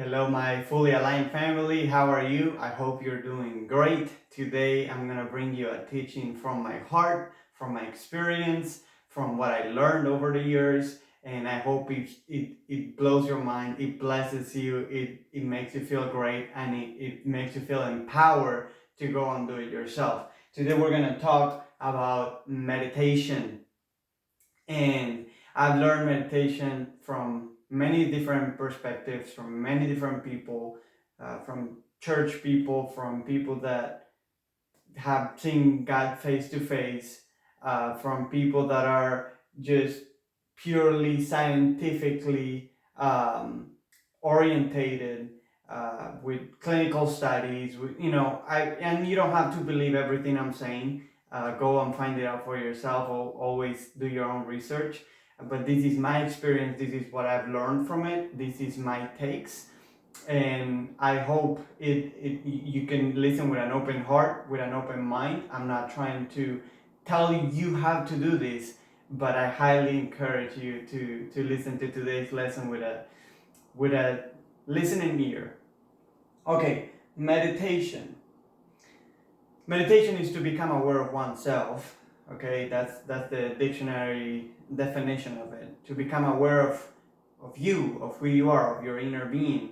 Hello, my fully aligned family. How are you? I hope you're doing great. Today, I'm going to bring you a teaching from my heart, from my experience, from what I learned over the years. And I hope it blows your mind, it blesses you, it makes you feel great, and it makes you feel empowered to go and do it yourself. Today, we're going to talk about meditation. And I've learned meditation from many different perspectives, from many different people, from church people, from people that have seen God face to face, from people that are just purely scientifically orientated, with clinical studies. And you don't have to believe everything I'm saying. Go and find it out for yourself. Always do your own research. But this is my experience. This is what I've learned from it. This is my takes, and I hope you can listen with an open heart, with an open mind. I'm not trying to tell you how to do this, but I highly encourage you to listen to today's lesson with a listening ear. Okay, meditation. Meditation is to become aware of oneself. Okay, that's the dictionary definition of it. To become aware of you, of who you are, of your inner being,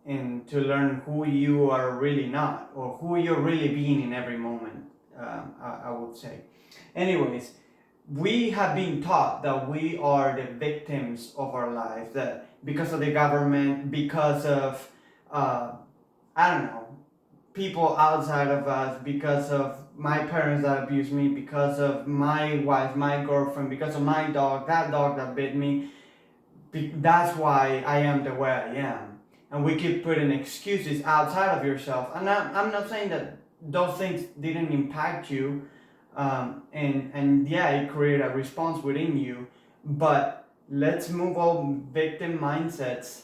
and to learn who you are really not, or who you're really being in every moment. I would say. Anyways, we have been taught that we are the victims of our lives, that because of the government, because of I don't know, people outside of us, because of my parents that abused me, because of my wife, my girlfriend, because of my dog, that dog that bit me, that's why I am the way I am. And we keep putting excuses outside of yourself. And I'm not saying that those things didn't impact you, and yeah, it created a response within you. But let's move all victim mindsets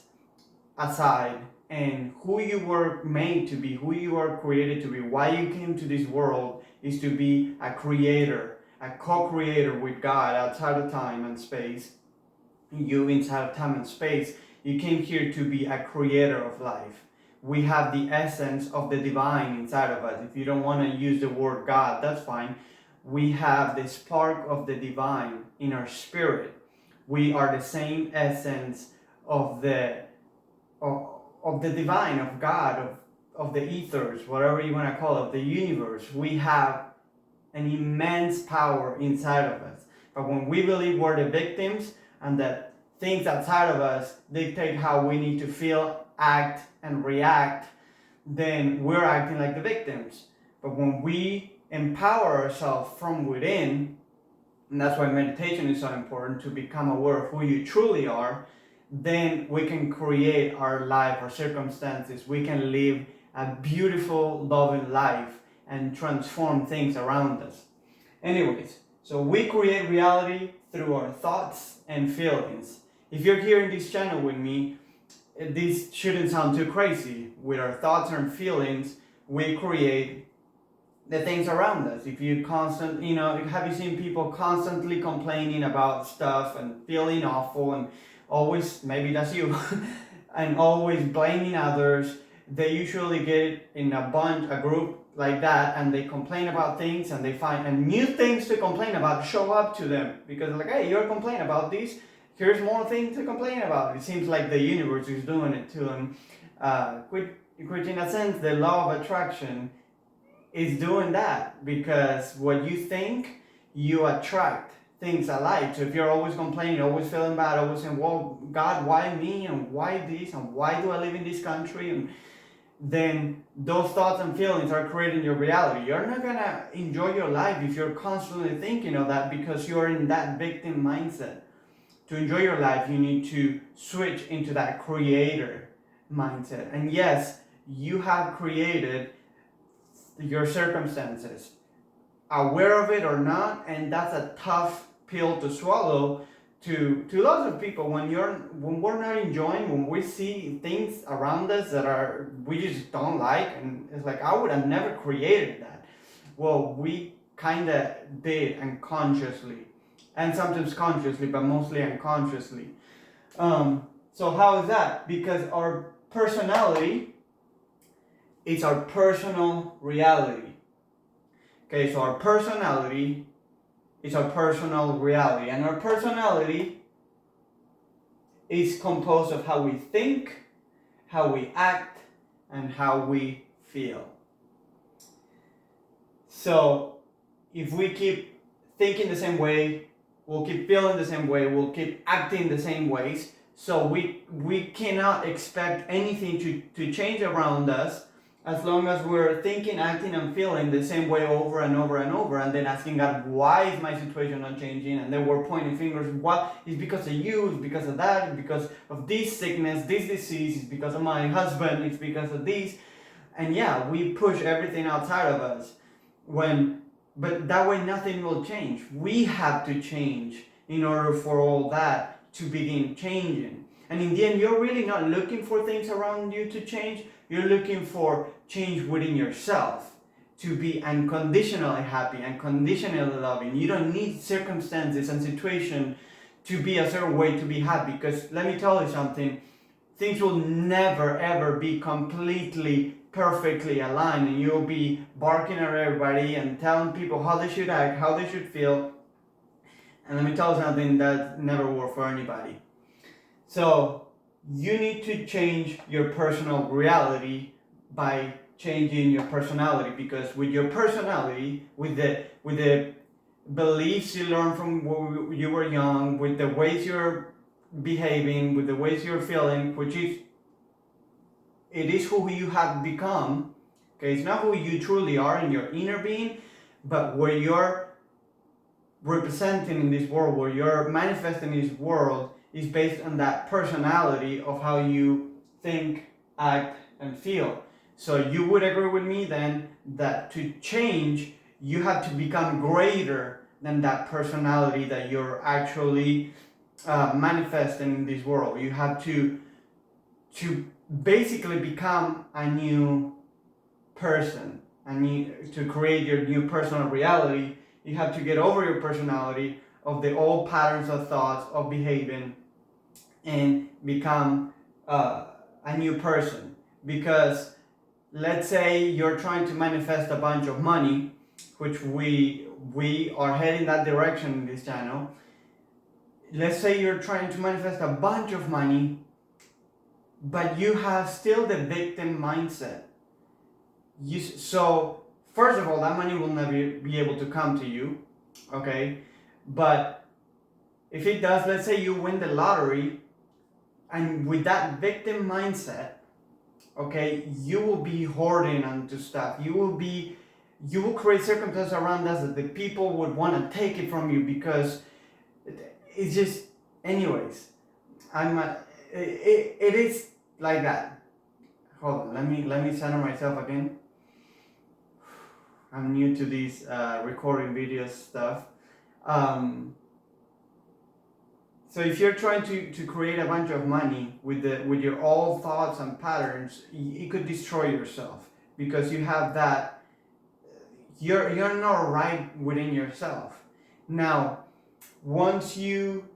aside, and who you were made to be, who you are created to be, why you came to this world is to be a creator, a co-creator with God outside of time and space. You inside of time and space, you came here to be a creator of life. We have the essence of the divine inside of us. If you don't want to use the word God, that's fine. We have the spark of the divine in our spirit. We are the same essence of the divine, of God, of the ethers, whatever you want to call it, the universe. We have an immense power inside of us. But when we believe we're the victims, and that things outside of us dictate how we need to feel, act, and react, then we're acting like the victims. But when we empower ourselves from within, and that's why meditation is so important, to become aware of who you truly are, then we can create our life, our circumstances. We can live a beautiful, loving life and transform things around us. Anyways, so we create reality through our thoughts and feelings. If you're here in this channel with me, this shouldn't sound too crazy. With our thoughts and feelings, we create the things around us. If you have you seen people constantly complaining about stuff and feeling awful, and always, maybe that's you, and always blaming others? They usually get in a group like that, and they complain about things, and they find and new things to complain about show up to them, because like, hey, you're complaining about this, here's more things to complain about. It seems like the universe is doing it to them. Which in a sense, the law of attraction is doing that, because what you think, you attract things alike. So if you're always complaining, always feeling bad, always saying, well, God, why me, and why this, and why do I live in this country, and then those thoughts and feelings are creating your reality. You're not gonna enjoy your life if you're constantly thinking of that, because you're in that victim mindset. To enjoy your life, you need to switch into that creator mindset. And yes, you have created your circumstances, aware of it or not, and that's a tough pill to swallow to lots of people. When we're not enjoying, when we see things around us that are we just don't like, and it's like, I would have never created that. Well, we kind of did, unconsciously, and sometimes consciously, but mostly unconsciously. So how is that? Because our personality is our personal reality. Okay, so our personality is our personal reality, and our personality is composed of how we think, how we act, and how we feel. So if we keep thinking the same way, we'll keep feeling the same way, we'll keep acting the same ways. So we cannot expect anything to change around us as long as we're thinking, acting, and feeling the same way over and over and over, and then asking God, why is my situation not changing? And then we're pointing fingers, what? It's because of you, it's because of that, it's because of this sickness, this disease, it's because of my husband, it's because of this. And yeah, we push everything outside of us. But that way nothing will change. We have to change in order for all that to begin changing. And in the end, you're really not looking for things around you to change. You're looking for change within yourself to be unconditionally happy, unconditionally loving. You don't need circumstances and situation to be a certain way to be happy. Because let me tell you something, things will never ever be completely perfectly aligned, and you'll be barking at everybody and telling people how they should act, how they should feel. And let me tell you something, that never worked for anybody. So you need to change your personal reality by changing your personality, because with your personality, with the beliefs you learn from when you were young, with the ways you're behaving, with the ways you're feeling, which is it is who you have become. Okay, it's not who you truly are in your inner being, but where you're representing in this world, where you're manifesting in this world, is based on that personality of how you think, act, and feel. So you would agree with me then that to change, you have to become greater than that personality that you're actually manifesting in this world. You have to basically become a new person, to create your new personal reality. You have to get over your personality of the old patterns of thoughts, of behaving, and become a new person. Because let's say you're trying to manifest a bunch of money, which we are heading that direction in this channel. Let's say you're trying to manifest a bunch of money, but you have still the victim mindset. So first of all, that money will never be able to come to you, okay? But if it does, let's say you win the lottery, and with that victim mindset, okay, you will be hoarding onto stuff. You will create circumstances around us that the people would want to take it from you, because it's just, anyways, it is like that. Hold on, let me center myself again. I'm new to these recording video stuff. So if you're trying to create a bunch of money with your old thoughts and patterns, it could destroy yourself, because you have that. You're not right within yourself. Now, once you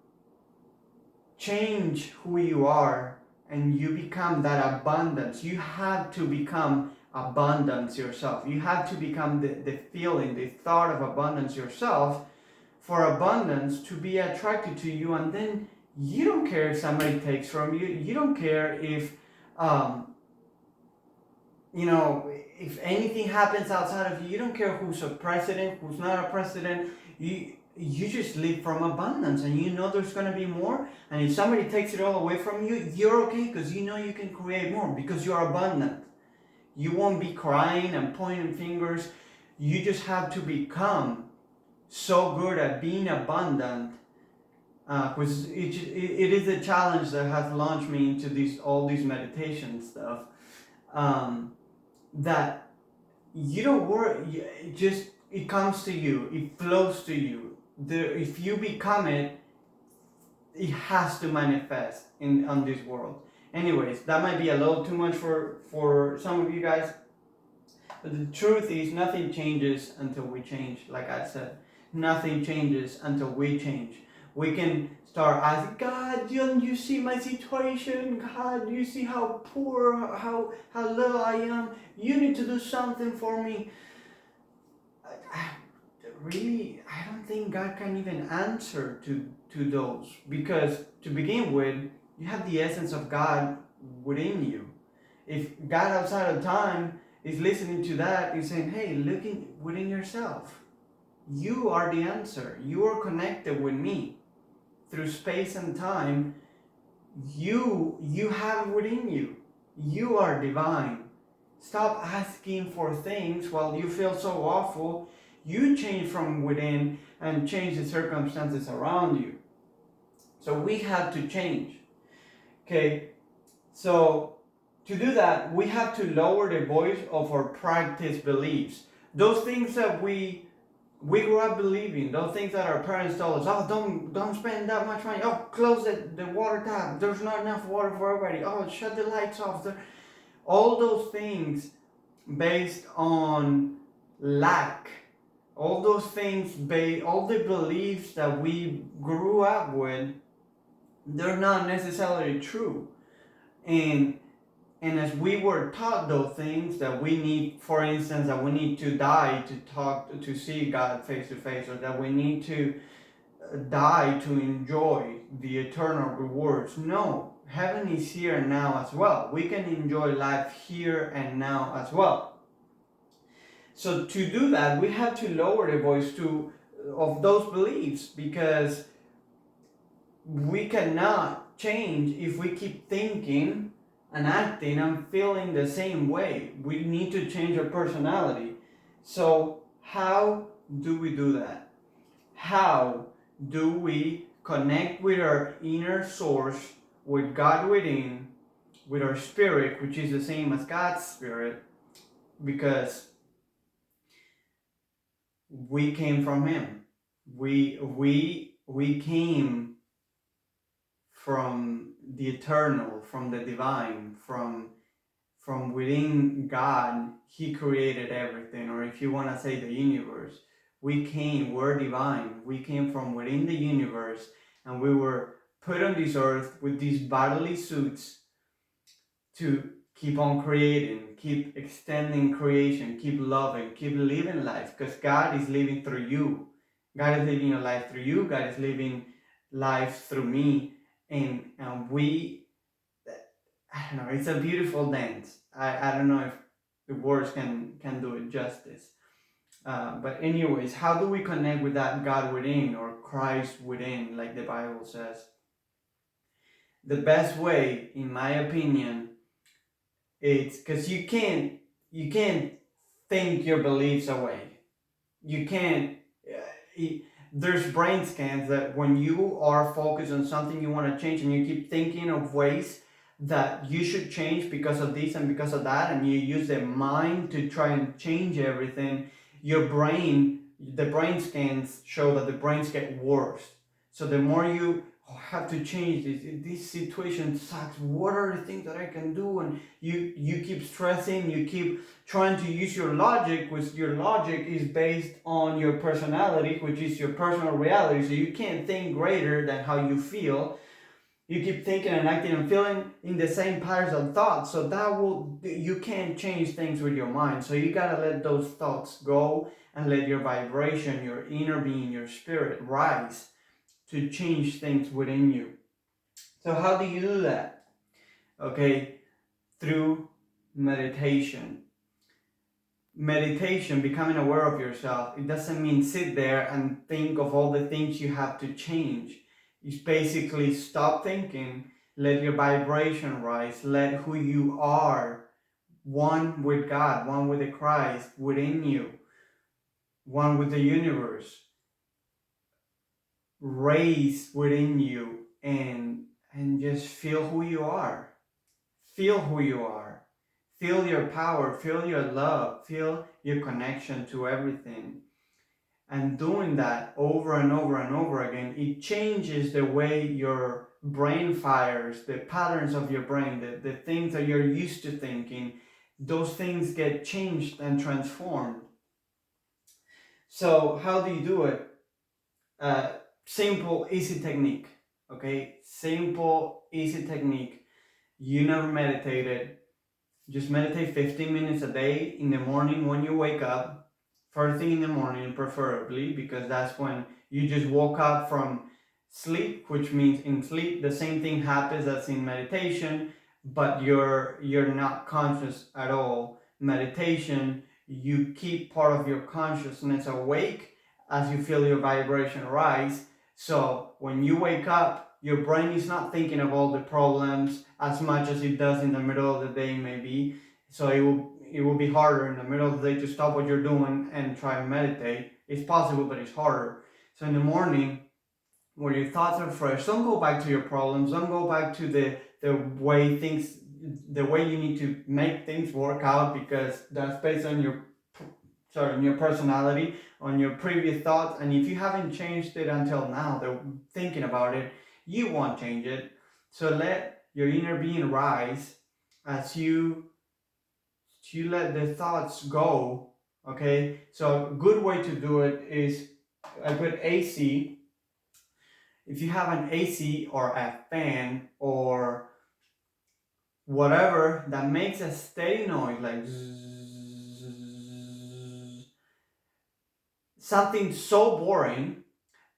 change who you are and you become that abundance, you have to become abundance yourself. You have to become the feeling, the thought of abundance yourself, for abundance to be attracted to you. And then you don't care if somebody takes from you. You don't care if if anything happens outside of you. You don't care who's a president, who's not a president. You just live from abundance, and you know there's going to be more. And if somebody takes it all away from you, you're okay, because you know you can create more, because you're abundant. You won't be crying and pointing fingers. You just have to become so good at being abundant, which it is a challenge that has launched me into all these meditation stuff, that you don't worry, it comes to you, it flows to you. If you become it, it has to manifest on this world. Anyways, that might be a little too much for some of you guys, but the truth is, nothing changes until we change. Like I said, nothing changes until we change. We can start asking, God, don't you see my situation? God, do you see how poor, how little I am? You need to do something for me. Really, I don't think God can even answer to those, because to begin with, you have the essence of God within you. If God outside of time is listening to that and saying, hey, look within yourself. You are the answer. You are connected with me through space and time. You have it within you. You are divine. Stop asking for things while you feel so awful. You change from within and change the circumstances around you. So we have to change. Okay, so to do that, we have to lower the voice of our practice beliefs. Those things that we grew up believing, those things that our parents told us, oh, don't spend that much money. Oh, close the water tap. There's not enough water for everybody. Oh, shut the lights off. All those things based on lack. All those things, all the beliefs that we grew up with, they're not necessarily true. And as we were taught those things, that we need, for instance, that we need to die to talk, to see God face to face, or that we need to die to enjoy the eternal rewards. No, heaven is here and now as well. We can enjoy life here and now as well. So to do that, we have to lower the voice of those beliefs, because we cannot change if we keep thinking and acting and feeling the same way. We need to change our personality. So how do we do that? How do we connect with our inner source, with God within, with our spirit, which is the same as God's spirit, because we came from Him. We came from the eternal, from the divine, from within God. He created everything, or if you want to say the universe. We're divine. We came from within the universe, and we were put on this earth with these bodily suits to keep on creating, keep extending creation, keep loving, keep living life, because God is living through you. God is living your life through you. God is living life through me. And I don't know, it's a beautiful dance. I don't know if the words can do it justice. But anyways, how do we connect with that God within, or Christ within, like the Bible says? The best way, in my opinion, it's because you can't think your beliefs away. You can't. There's brain scans that when you are focused on something you want to change, and you keep thinking of ways that you should change because of this and because of that, and you use the mind to try and change everything, the brain scans show that the brains get worse. So the more you have to change this situation sucks, what are the things that I can do, and you keep stressing, you keep trying to use your logic, which your logic is based on your personality, which is your personal reality, so you can't think greater than how you feel. You keep thinking and acting and feeling in the same patterns of thoughts, so you can't change things with your mind. So you gotta let those thoughts go and let your vibration, your inner being, your spirit rise to change things within you. So how do you do that? Okay, through meditation. Meditation, becoming aware of yourself, it doesn't mean sit there and think of all the things you have to change. It's basically stop thinking, let your vibration rise, let who you are, one with God, one with the Christ within you, one with the universe, raise within you, and just feel who you are. Feel who you are. Feel your power, feel your love, feel your connection to everything. And doing that over and over and over again, it changes the way your brain fires, the patterns of your brain, the things that you're used to thinking, those things get changed and transformed. So how do you do it? Simple, easy technique. Okay, simple, easy technique. You never meditated, just meditate 15 minutes a day in the morning when you wake up, first thing in the morning, preferably, because that's when you just woke up from sleep, which means in sleep the same thing happens as in meditation, but you're not conscious at all. Meditation, you keep part of your consciousness awake as you feel your vibration rise. So when you wake up, your brain is not thinking of all the problems as much as it does in the middle of the day, maybe. So it will be harder in the middle of the day to stop what you're doing and try and meditate. It's possible, but it's harder. So in the morning, when your thoughts are fresh, don't go back to your problems. Don't go back to the way things, the way you need to make things work out, because that's based on your personality, on your previous thoughts. And if you haven't changed it until now, the thinking about it, you won't change it. So let your inner being rise as you let the thoughts go. Okay, so a good way to do it is a good AC. If you have an AC or a fan or whatever that makes a steady noise, like something so boring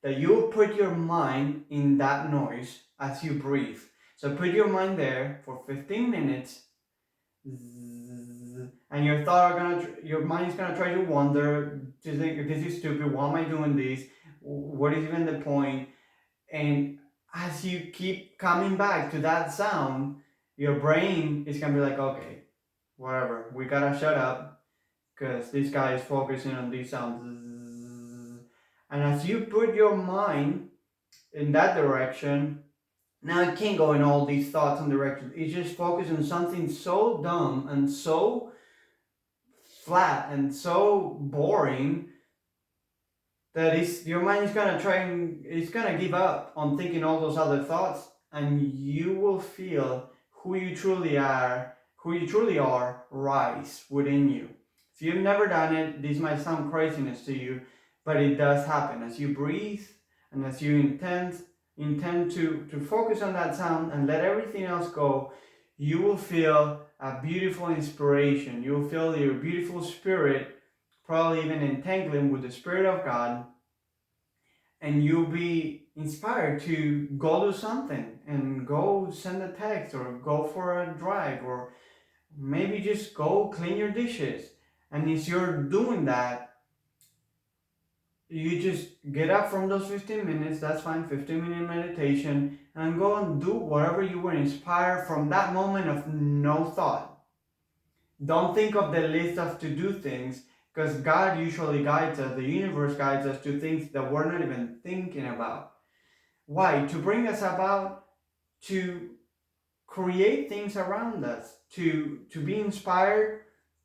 that you put your mind in that noise as you breathe. So put your mind there for 15 minutes, and your mind is gonna try to wonder, to think, this is stupid. Why am I doing this? What is even the point? And as you keep coming back to that sound, your brain is gonna be like, okay, whatever. We gotta shut up because this guy is focusing on these sounds. And as you put your mind in that direction, now it can't go in all these thoughts and directions. It just focuses on something so dumb and so flat and so boring that your mind is gonna try and it's gonna give up on thinking all those other thoughts, and you will feel who you truly are rise within you. If you've never done it, this might sound craziness to you, but it does happen as you breathe and as you intend to focus on that sound and let everything else go. You will feel a beautiful inspiration. You will feel your beautiful spirit, probably even entangling with the Spirit of God, and you'll be inspired to go do something and go send a text or go for a drive or maybe just go clean your dishes. And as you're doing that, you just get up from those 15 minutes, that's fine, 15-minute meditation, and go and do whatever you were inspired from that moment of no thought. Don't think of the list of to do things, because God usually guides us, the universe guides us to things that we're not even thinking about. Why? To bring us about, to create things around us, to be inspired,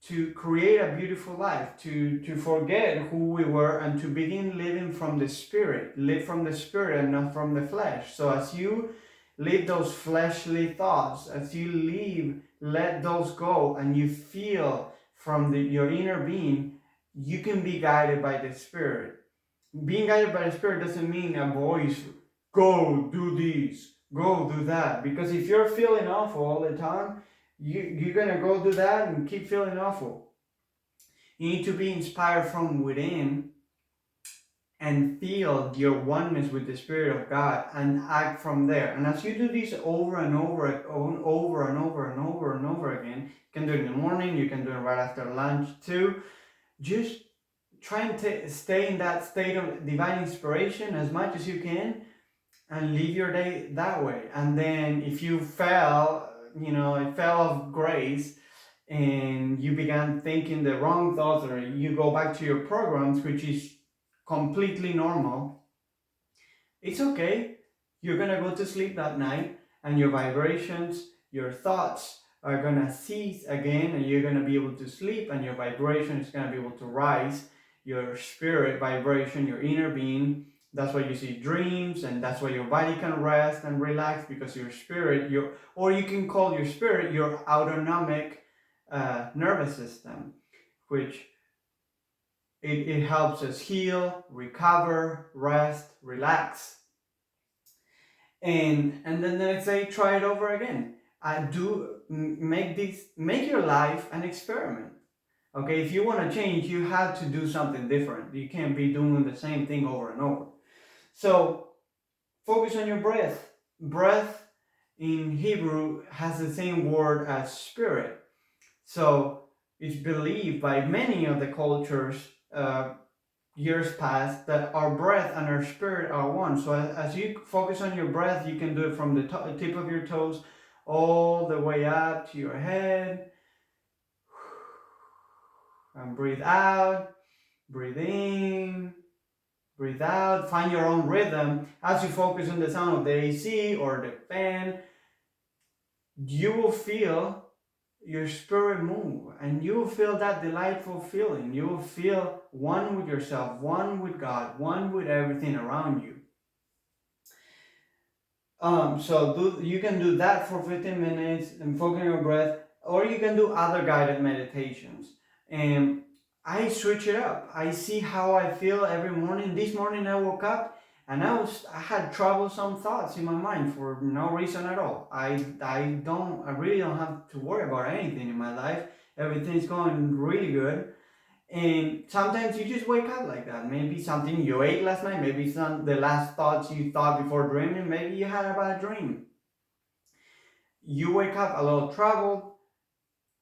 to create a beautiful life, to forget who we were and to begin living from the Spirit. Live from the Spirit and not from the flesh. So as you leave those fleshly thoughts, as you let those go, and you feel from your inner being, you can be guided by the Spirit. Being guided by the Spirit doesn't mean a voice, go do this, go do that. Because if you're feeling awful all the time, you're going to go do that and keep feeling awful. You need to be inspired from within and feel your oneness with the Spirit of God and act from there. And as you do this over and over and over and over and over and over again, you can do it in the morning, you can do it right after lunch too. Just try and stay in that state of divine inspiration as much as you can and live your day that way. And then if you fell, it fell of grace and you began thinking the wrong thoughts, or you go back to your programs, which is completely normal, it's okay. You're gonna go to sleep that night and your vibrations, your thoughts are gonna cease again, and you're gonna be able to sleep, and your vibration is gonna be able to rise, your spirit vibration, your inner being. That's why you see dreams, and that's why your body can rest and relax, because your spirit, or you can call your spirit your autonomic nervous system, which it helps us heal, recover, rest, relax. and then the next day try it over again. Make your life an experiment. Okay, if you want to change, you have to do something different. You can't be doing the same thing over and over. So focus on your breath. Breath in Hebrew has the same word as spirit. So it's believed by many of the cultures, years past, that our breath and our spirit are one. So as you focus on your breath, you can do it from the tip of your toes all the way up to your head. And breathe out, breathe in, breathe out. Find your own rhythm. As you focus on the sound of the AC or the fan, you will feel your spirit move, and you will feel that delightful feeling. You will feel one with yourself, one with God, one with everything around you. So you can do that for 15 minutes and focus on your breath, or you can do other guided meditations. And I switch it up. I see how I feel every morning. This morning I woke up and I had troublesome thoughts in my mind for no reason at all. I really don't have to worry about anything in my life. Everything's going really good. And sometimes you just wake up like that. Maybe something you ate last night, maybe the last thoughts you thought before dreaming, maybe you had a bad dream. You wake up a little troubled.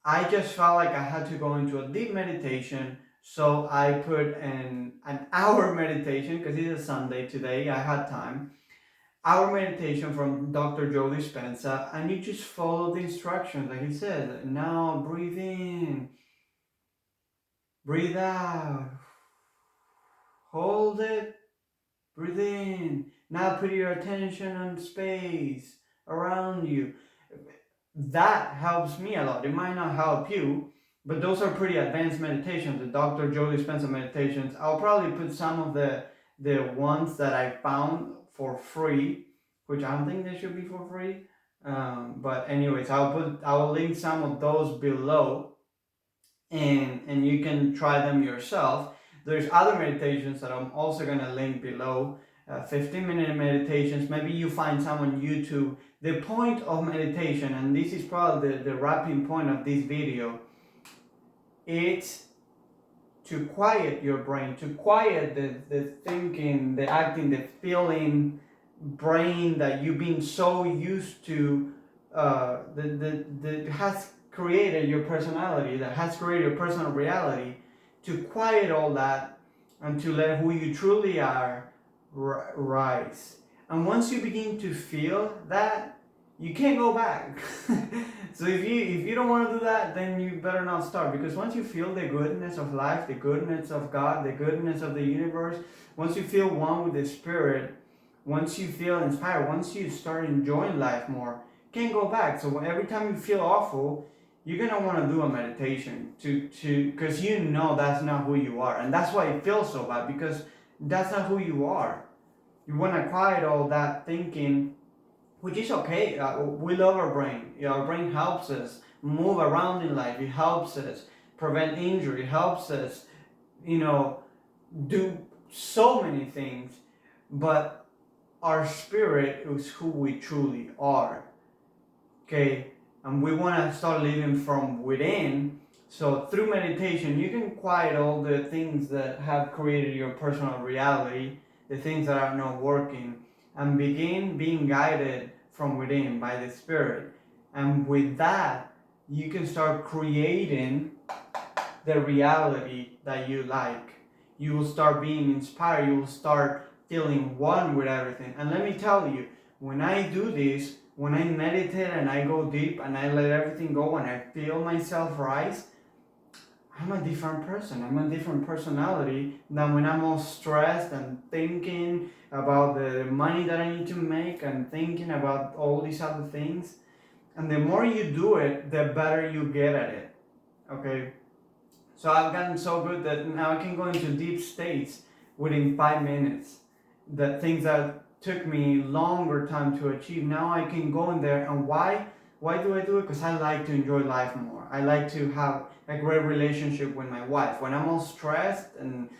I just felt like I had to go into a deep meditation, so I put an hour meditation, because it's a Sunday today, I had time. Hour meditation from Dr. Joe Dispenza, and you just follow the instructions, like he says. Now breathe in, breathe out, hold it, breathe in. Now put your attention on space around you. That helps me a lot. It might not help you, but those are pretty advanced meditations, the Dr. Joe Dispenza meditations. I'll probably put some of the ones that I found for free, which I don't think they should be for free. But anyways, I'll link some of those below, and you can try them yourself. There's other meditations that I'm also gonna link below. 15-minute meditations. Maybe you find some on YouTube. The point of meditation, and this is probably the wrapping point of this video, it's to quiet your brain, to quiet the thinking, the acting, the feeling brain that you've been so used to, that has created your personality, that has created your personal reality, to quiet all that and to let who you truly are rise. And once you begin to feel that, you can't go back. So if you don't want to do that, then you better not start, because once you feel the goodness of life, the goodness of God, the goodness of the universe, once you feel one with the Spirit, once you feel inspired, once you start enjoying life more, you can't go back. So every time you feel awful, you're gonna want to do a meditation because you know that's not who you are, and that's why it feels so bad, because that's not who you are. You want to quiet all that thinking, which is okay. We love our brain. Our brain helps us move around in life. It helps us prevent injury. It helps us, do so many things. But our spirit is who we truly are. Okay, and we want to start living from within. So through meditation, you can quiet all the things that have created your personal reality, the things that are not working, and begin being guided from within by the Spirit. And with that, you can start creating the reality that you like. You will start being inspired. You will start feeling one with everything. And let me tell you, when I do this, when I meditate and I go deep and I let everything go and I feel myself rise, I'm a different person. I'm a different personality than when I'm all stressed and thinking about the money that I need to make and thinking about all these other things. And the more you do it, the better you get at it. Okay? So I've gotten so good that now I can go into deep states within 5 minutes. The things that took me longer time to achieve, now I can go in there. And why do I do it? Because I like to enjoy life more. I like to have a great relationship with my wife. When I'm all stressed and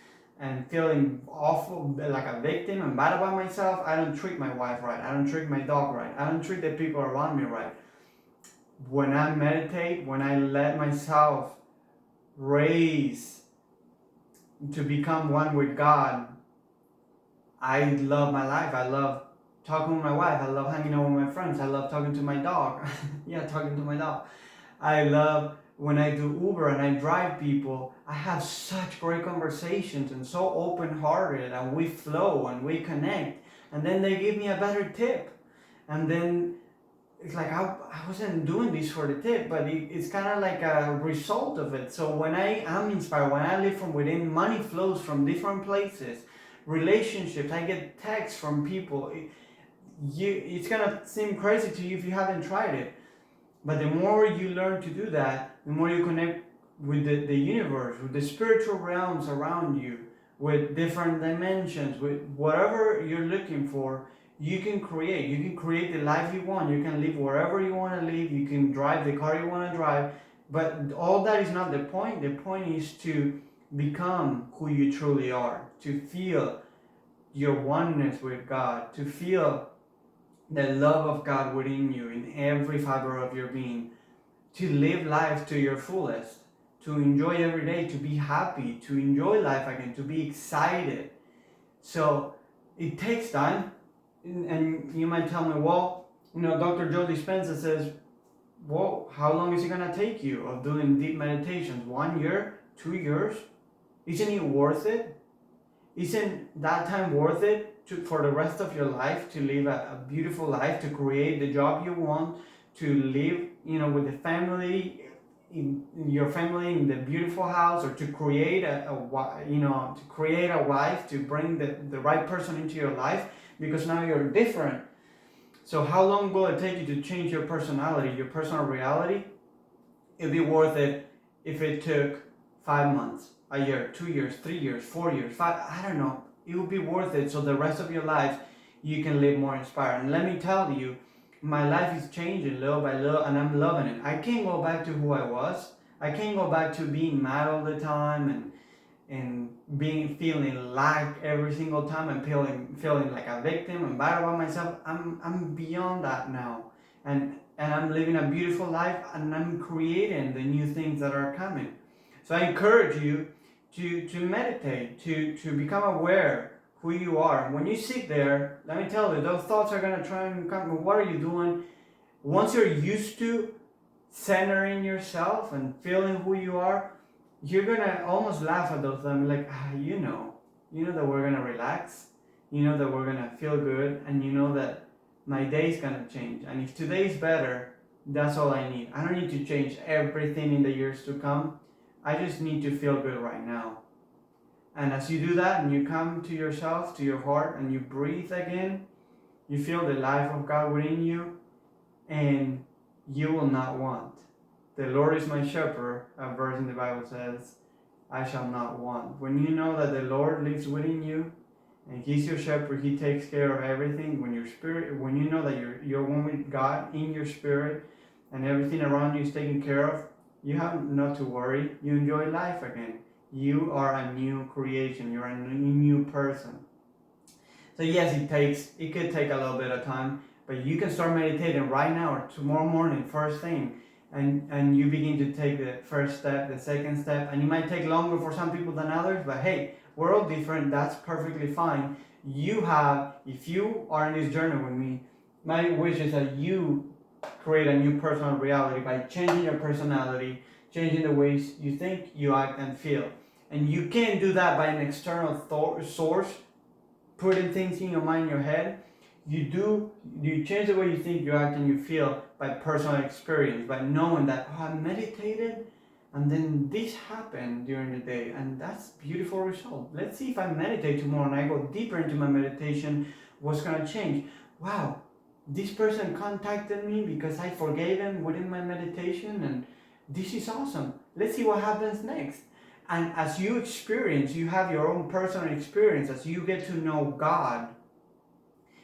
and feeling awful, like a victim and bad about myself, I don't treat my wife right. I don't treat my dog right. I don't treat the people around me right. When I meditate, when I let myself raise to become one with God, I love my life. I love talking with my wife. I love hanging out with my friends. I love talking to my dog. Yeah, talking to my dog. I love when I do Uber and I drive people, I have such great conversations and so open hearted, and we flow and we connect. And then they give me a better tip. And then it's like I wasn't doing this for the tip, but it's kind of like a result of it. So when I am inspired, when I live from within, money flows from different places, relationships, I get texts from people. It's gonna seem crazy to you if you haven't tried it, but the more you learn to do that, the more you connect with the universe, with the spiritual realms around you, with different dimensions, with whatever you're looking for. You can create the life you want. You can live wherever you want to live. You can drive the car you want to drive. But all that is not the point. The point is to become who you truly are, to feel your oneness with God, to feel the love of God within you in every fiber of your being, to live life to your fullest, to enjoy every day, to be happy, to enjoy life again, to be excited. So it takes time. And you might tell me, well, Dr. Joe Dispenza says, well, how long is it going to take you of doing deep meditations? 1 year? 2 years? Isn't it worth it? Isn't that time worth it for the rest of your life, to live a beautiful life, to create the job you want, to live, with the family, in your family in the beautiful house, or to create to create a wife, to bring the right person into your life, because now you're different. So how long will it take you to change your personality, your personal reality? It'd be worth it if it took 5 months, a year, 2 years, 3 years, 4 years, 5, I don't know. It would be worth it, so the rest of your life you can live more inspired. And let me tell you, my life is changing little by little, and I'm loving it. I can't go back to who I was. I can't go back to being mad all the time and feeling lack every single time, and feeling like a victim and bad about myself. I'm beyond that now, and I'm living a beautiful life, and I'm creating the new things that are coming. So I encourage you to meditate, to become aware who you are. When you sit there, let me tell you, those thoughts are gonna try and come. What are you doing? Once you're used to centering yourself and feeling who you are, you're gonna almost laugh at those things, like, you know that we're gonna relax, that we're gonna feel good, and that my day's gonna change. And if today's better, that's all I need. I don't need to change everything in the years to come. I just need to feel good right now. And as you do that, and you come to yourself, to your heart, and you breathe again, you feel the life of God within you, and you will not want. The Lord is my shepherd, a verse in the Bible says, I shall not want. When you know that the Lord lives within you, and He's your shepherd, He takes care of everything. When you know that you're one with God in your spirit, and everything around you is taken care of, you have not to worry. You enjoy life again. You are a new creation. You're a new person. So yes, it could take a little bit of time, but you can start meditating right now or tomorrow morning, first thing, and you begin to take the first step, the second step, and it might take longer for some people than others, but hey, we're all different. That's perfectly fine. If you are in this journey with me, my wish is that you create a new personal reality by changing your personality, changing the ways you think, you act, and feel. And you can't do that by an external source, putting things in your mind, your head. You change the way you think, you act, and you feel by personal experience, by knowing that, I meditated, and then this happened during the day, and that's a beautiful result. Let's see if I meditate tomorrow and I go deeper into my meditation, what's going to change? Wow, this person contacted me because I forgave him within my meditation, and this is awesome. Let's see what happens next. And as you have your own personal experience, as you get to know God,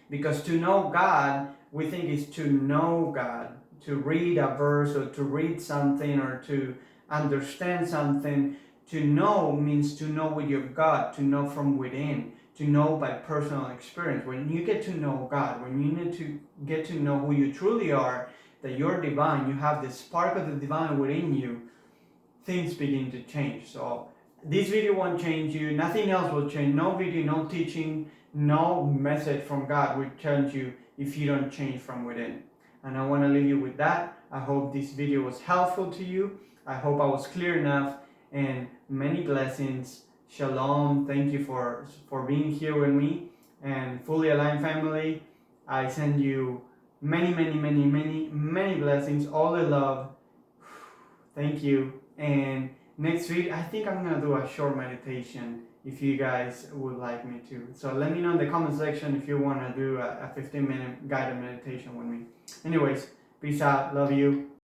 because to know God, we think is to know God, to read a verse or to read something or to understand something. To know means to know with your God, to know from within, to know by personal experience. When you get to know God, when you need to get to know who you truly are, that you're divine, you have the spark of the divine within you, things begin to change. So this video won't change you, nothing else will change. No video, no teaching, no message from God will change you if you don't change from within. And I want to leave you with that. I hope this video was helpful to you. I hope I was clear enough, and many blessings. Shalom. Thank you for being here with me. And Fully Aligned family, I send you many, many, many, many, many blessings, all the love. Thank you. And next week, I think I'm gonna do a short meditation if you guys would like me to. So let me know in the comment section if you wanna do a 15-minute guided meditation with me. Anyways, peace out. Love you.